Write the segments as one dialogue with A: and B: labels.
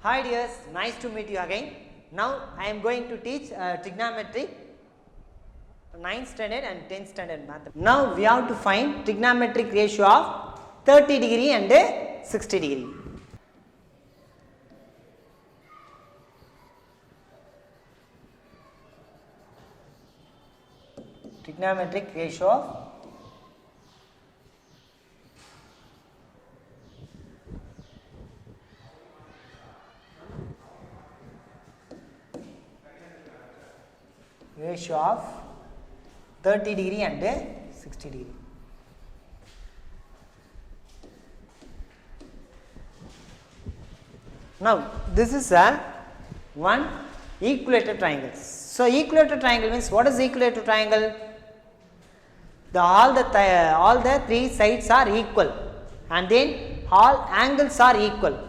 A: Hi dears, nice to meet you again. Now I am going to teach trigonometry 9th standard and 10th standard math. Now we have to find trigonometric ratio of 30 degree and 60 degree. Trigonometric ratio of ratio of 30 degree and 60 degree. Now this is a one equilateral triangle. So equilateral triangle means, what is equilateral triangle? All the three sides are equal and then all angles are equal.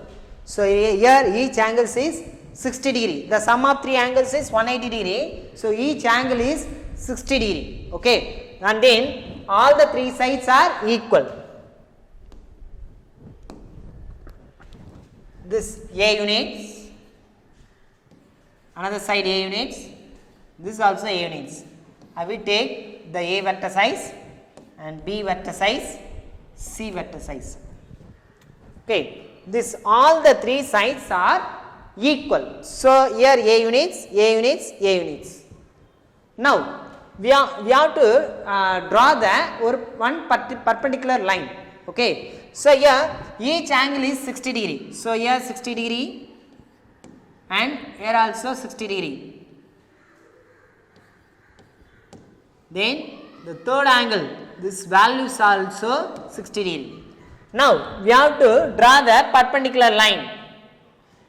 A: So here each angle is 60 degree. The sum of three angles is 180 degree. So each angle is 60 degree. Okay, and then all the three sides are equal. This A units, another side A units, this also A units. I will take the A vertices and B vertices, C vertices. Okay, this all the three sides are equal. So here A units, A units, A units. Now we have to draw the one perpendicular line. Okay. So here each angle is 60 degree. So here 60 degree and here also 60 degree. Then the third angle, this value is also 60 degree. Now we have to draw the perpendicular line.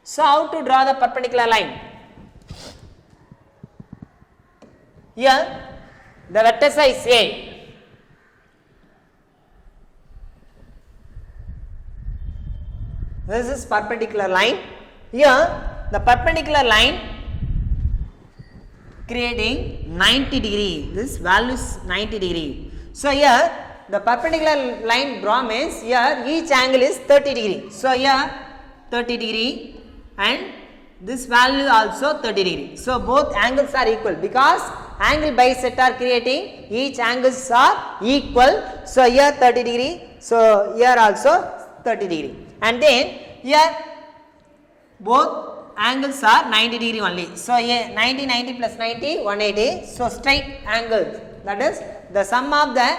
A: So how to draw the perpendicular line? Here the vertex is A. This is perpendicular line. Here the perpendicular line creating 90 degree. This value is 90 degree. So here the perpendicular line draw means here each angle is 30 degree. So here 30 degree and this value also 30 degree. So both angles are equal because angle bisect are creating each angles are equal. So here 30 degree. So here also 30 degree. And then here both angles are 90 degree only. So here 90 plus 90 180. So straight angles, that is the sum of the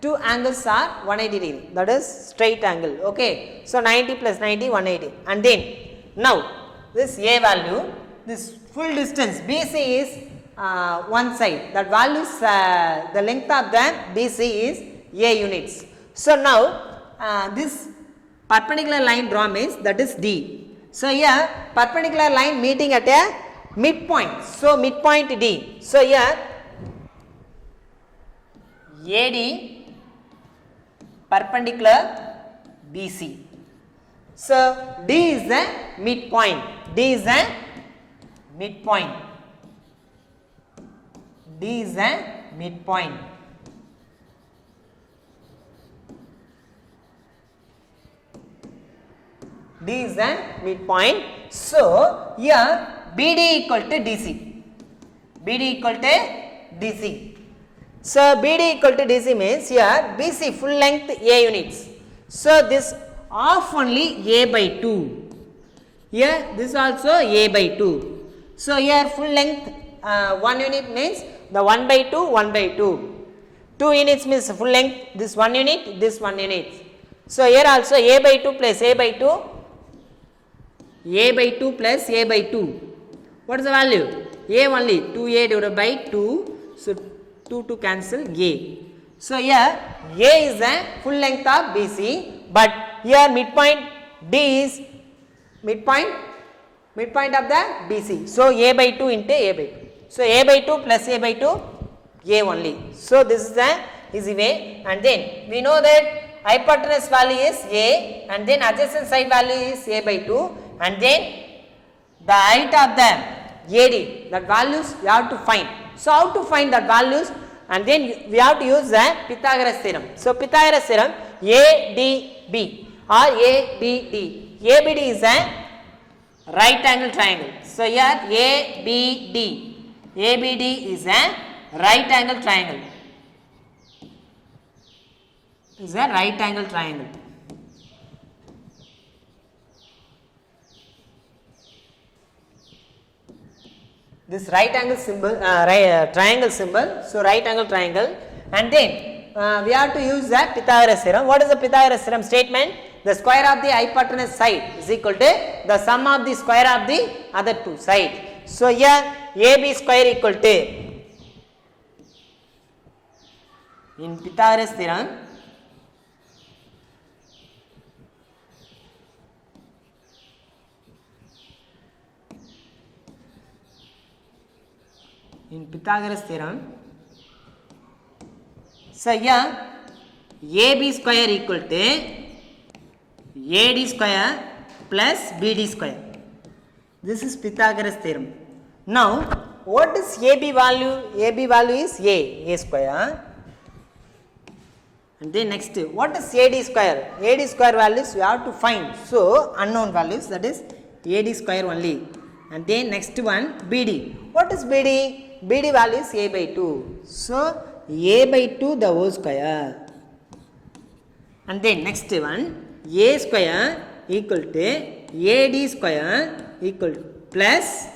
A: two angles are 180 degree, that is straight angle. Okay. So 90 plus 90 180. And then now this A value, this full distance BC is one side, that value is the length of the BC is A units. So now this perpendicular line draw means that is D. So here perpendicular line meeting at a midpoint. So midpoint D. So here AD perpendicular BC. So D is the midpoint. D is the midpoint. D is the midpoint. D is the midpoint. So here BD equal to DC. BD equal to DC. So BD equal to DC means here BC full length A units. So this half only A by 2. Here this also A by 2. So here full length 1 unit means the 1 by 2 1 by 2. 2 units means full length, this 1 unit, this 1 unit. So here also A by 2 plus A by 2. A by 2 plus A by 2. What is the value? A only, 2A divided by 2. So 2 to cancel A. So here A is the full length of BC, but here midpoint D is midpoint of the BC. So A by 2 into A by 2. So A by 2 plus A by 2, A only. So this is the easy way. And then we know that hypotenuse value is A and then adjacent side value is A by 2 and then the height of the AD, that values we have to find. So how to find that values? And then we have to use the Pythagoras theorem. So Pythagoras theorem, ADB or ABD. ABD is a right angle triangle. So here ABD is a right angle triangle. Is a right angle triangle. This right angle symbol, triangle symbol. So right angle triangle, and then we have to use the Pythagoras theorem. What is the Pythagoras theorem statement? The square of the hypotenuse side is equal to the sum of the square of the other two sides. So here AB square equal to, in Pythagoras theorem, so here AB square equal to AD square plus BD square. This is Pythagoras theorem. Now, what is AB value? AB value is A square. And then next, what is AD square? AD square values we have to find. So, unknown values, that is AD square only. And then next one, BD. What is BD? BD value is A by 2. So, A by 2 the whole square. And then next one, A square equal to AD square equal to plus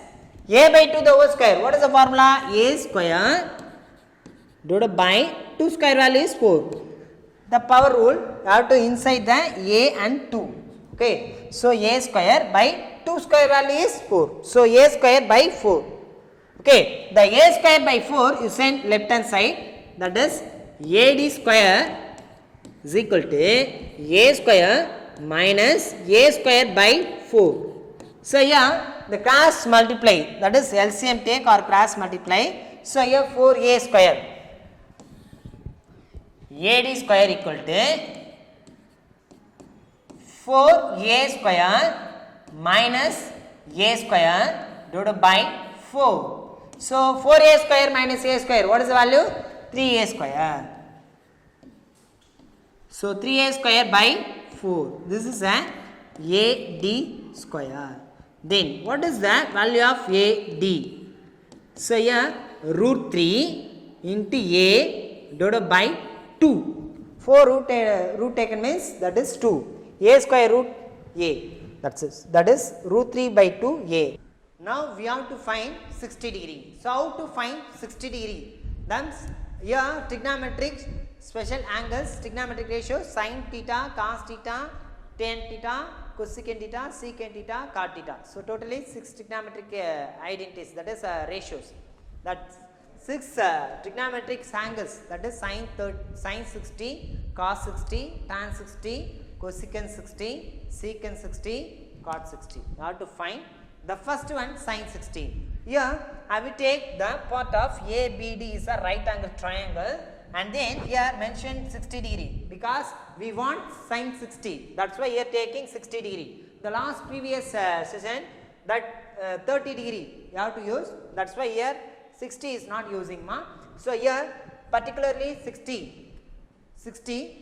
A: A by 2 the whole square. What is the formula? A square divided by 2 square value is 4. The power rule, you have to inside the A and 2. Okay. So, A square by 2 square value is 4. So, A square by 4. Okay. The A square by 4 you send left hand side, that is AD square is equal to A square minus A square by 4. So, here the cross multiply, that is LCM take or cross multiply. So, here 4A square. AD square equal to 4A square minus A square divided by 4. So, 4A square minus A square, what is the value? 3A square. So, 3A square by 4. This is a AD square. Then, what is the value of AD? So, here root 3 into A divided by 2. 4 root taken means that is 2. A square root A. That's it. That is root 3 by 2A. Now, we have to find 60 degree. So, how to find 60 degree? Then, here trigonometric special angles, trigonometric ratios, sin theta, cos theta, tan theta, cosecant theta, secant theta, cot theta. So, totally 6 trigonometric identities, that is ratios. That 6 trigonometric angles, that is sin 60, cos 60, tan 60, cosecant 60, secant 60, cot 60. You have to find the first one, sin 60. Here, I will take the part of ABD is a right angle triangle, and then here mention 60 degree because we want sin 60. That's why here taking 60 degree. The last previous session that 30 degree you have to use. That's why here 60 is not using ma. So here particularly 60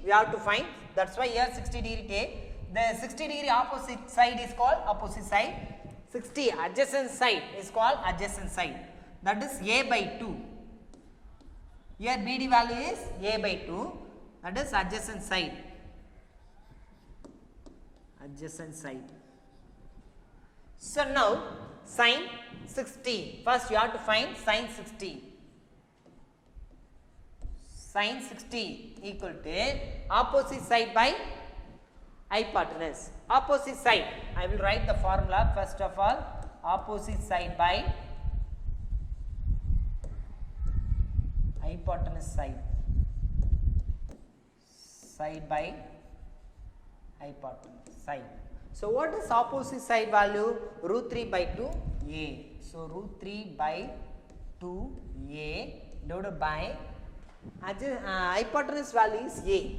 A: we have to find. That's why here 60 degree take. The 60 degree opposite side is called opposite side. 60 adjacent side is called adjacent side, that is A by 2. Here BD value is A by 2, that is adjacent side. So, now sin 60, first you have to find sin 60. Sin 60 equal to opposite side by hypotenuse. Opposite side, I will write the formula first of all. Opposite side by hypotenuse side. Side by hypotenuse side. So, what is opposite side value? Root 3 by 2a. So, root 3 by 2a divided by hypotenuse value is a.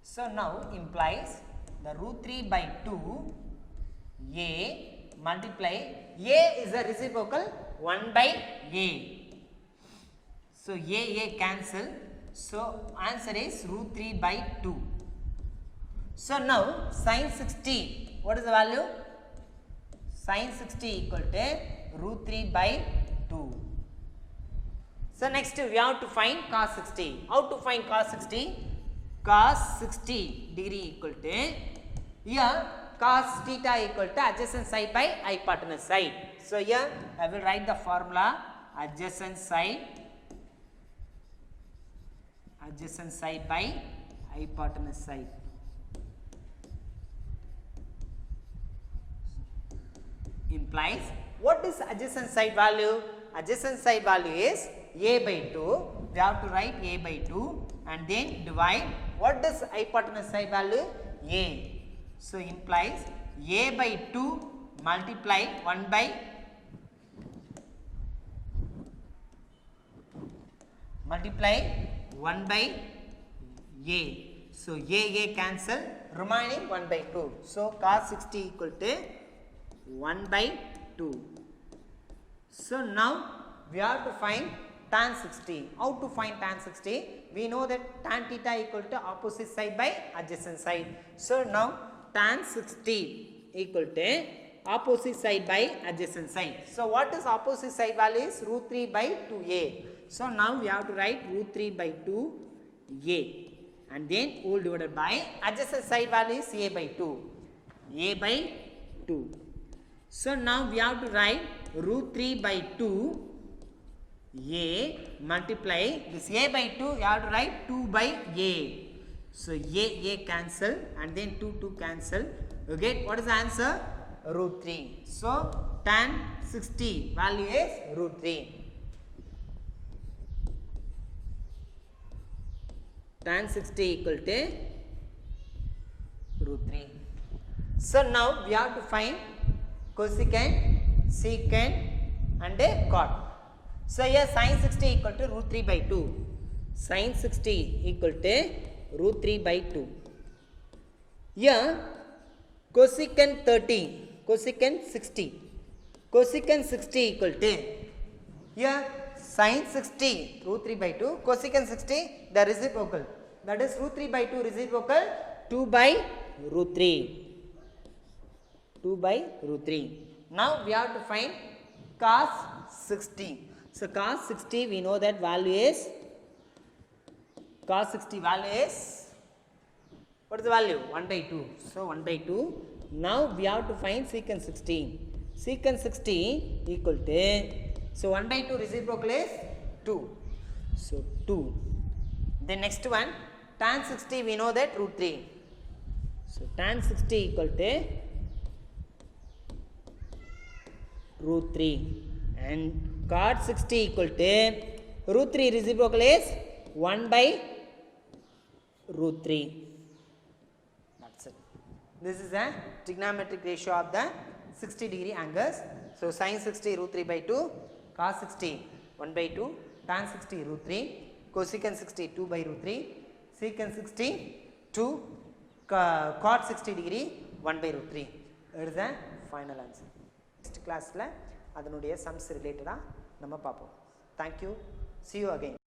A: So, now implies the root 3 by 2 a multiply a is a reciprocal 1 by a. So, a cancel. So, answer is root 3 by 2. So, now sin 60, what is the value? sin 60 equal to root 3 by 2. So next we have to find cos 60. How to find cos 60? Cos 60 degree equal to, here cos theta equal to adjacent side by hypotenuse side. So here I will write the formula adjacent side by hypotenuse side. Implies, what is adjacent side value? Adjacent side value is a by 2. We have to write a by 2 and then divide. What is hypotenuse side value? A. So implies a by 2 multiply 1 by a. So a cancel, remaining 1 by 2. So cos 60 equal to 1 by 2. So now we have to find tan 60. How to find tan 60? We know that tan theta equal to opposite side by adjacent side. So now tan 60 equal to opposite side by adjacent side. So what is opposite side value is root 3 by 2a. So now we have to write root 3 by 2a and then whole divided by adjacent side value is a by 2. A by 2. So now we have to write root 3 by 2 a multiply this a by 2, you have to write 2 by a. So a cancel and then 2 cancel. You get what is the answer? Root 3. So tan 60 value is root 3. Tan 60 equal to root 3. So now we have to find cosecant, secant and cot. So here sin 60 equal to root 3 by 2. Sin 60 equal to root 3 by 2. Here cosecant 30, cosecant 60. Cosecant 60 equal to, here sin 60 root 3 by 2, cosecant 60 the reciprocal. That is root 3 by 2 reciprocal 2 by root 3. 2 by root 3. Now we have to find cos 60. So cos 60 we know that value is, cos 60 value is, what is the value? 1 by 2. So 1 by 2. Now we have to find secant 60. Secant 60 equal to, so 1 by 2 reciprocal is 2. So 2. Then next one, tan 60 we know that root 3. So tan 60 equal to root 3 and cot 60 equal to root 3 reciprocal is 1 by root 3. That's it. This is a trigonometric ratio of the 60 degree angles. So sin 60 root 3 by 2, cos 60 1 by 2, tan 60 root 3, cosecant 60 2 by root 3, secant 60 2, cot 60 degree 1 by root 3. That is the final answer. Next class la அதனுடைய sums related நம்ம பார்ப்போம். Thank you. See you again.